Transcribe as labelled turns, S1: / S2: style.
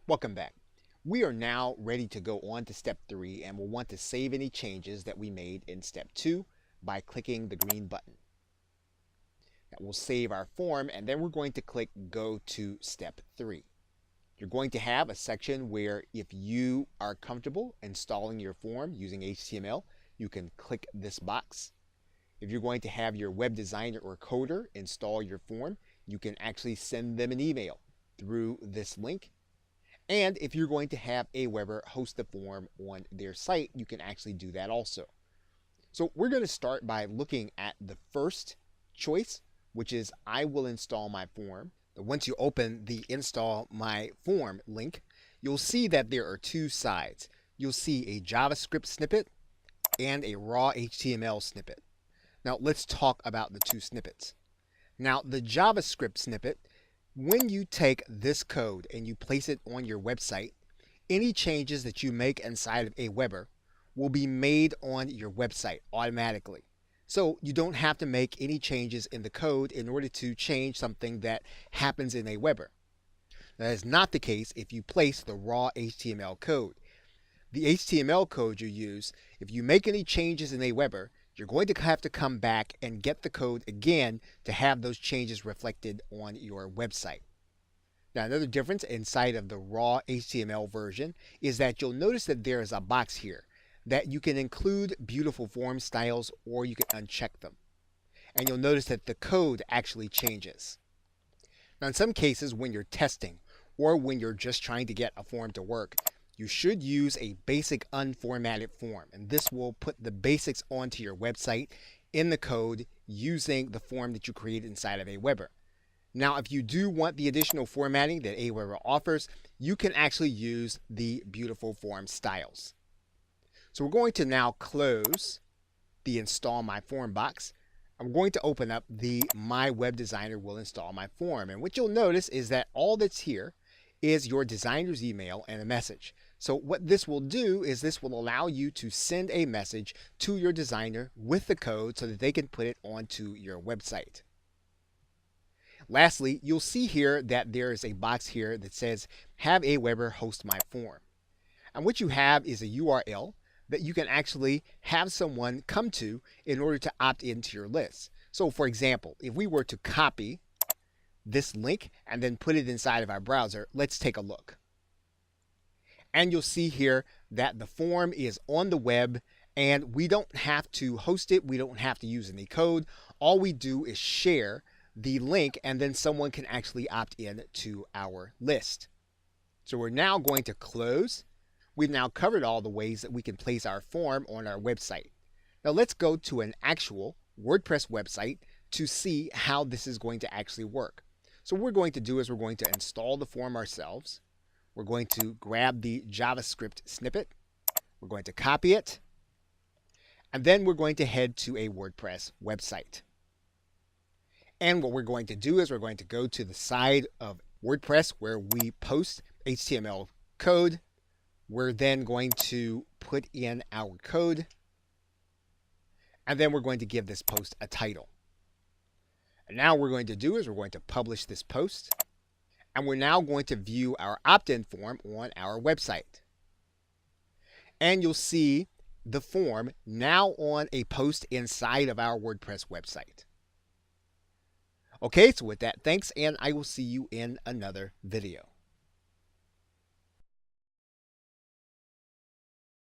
S1: Welcome back. We are now ready to go on to step 3 and we'll want to save any changes that we made in step 2 by clicking the green button. That will save our form and then we're going to click go to step 3. You're going to have a section where if you are comfortable installing your form using HTML, you can click this box. If you're going to have your web designer or coder install your form, you can actually send them an email through this link. And if you're going to have Aweber host the form on their site, you can actually do that also. So we're going to start by looking at the first choice, which is I will install my form. Once you open the install my form link, you'll see that there are two sides. You'll see a JavaScript snippet and a raw HTML snippet. Now let's talk about the two snippets. Now the JavaScript snippet, when you take this code and you place it on your website, any changes that you make inside of Aweber will be made on your website automatically. So you don't have to make any changes in the code in order to change something that happens in Aweber. That is not the case if you place the raw HTML code. The HTML code you use, if you make any changes in Aweber, you're going to have to come back and get the code again to have those changes reflected on your website. Now, another difference inside of the raw HTML version is that you'll notice that there is a box here that you can include beautiful form styles or you can uncheck them. And you'll notice that the code actually changes. Now, in some cases, when you're testing or when you're just trying to get a form to work, you should use a basic unformatted form, and this will put the basics onto your website in the code using the form that you created inside of Aweber. Now, if you do want the additional formatting that Aweber offers, you can actually use the beautiful form styles. So we're going to now close the install my form box. I'm going to open up the my web designer will install my form, and what you'll notice is that all that's here is your designer's email and a message. So what this will do is this will allow you to send a message to your designer with the code so that they can put it onto your website. Lastly, you'll see here that there is a box here that says have Aweber host my form. And what you have is a URL that you can actually have someone come to in order to opt into your list. So for example, if we were to copy this link and then put it inside of our browser, let's take a look. And you'll see here that the form is on the web and we don't have to host it. We don't have to use any code. All we do is share the link and then someone can actually opt in to our list. So we're now going to close. We've now covered all the ways that we can place our form on our website. Now let's go to an actual WordPress website to see how this is going to actually work. So what we're going to do is we're going to install the form ourselves. We're going to grab the JavaScript snippet. We're going to copy it. And then we're going to head to a WordPress website. And what we're going to do is we're going to go to the side of WordPress where we post HTML code. We're then going to put in our code. And then we're going to give this post a title. And now what we're going to do is we're going to publish this post. And we're now going to view our opt-in form on our website. And you'll see the form now on a post inside of our WordPress website. Okay, so with that, thanks, and I will see you in another video.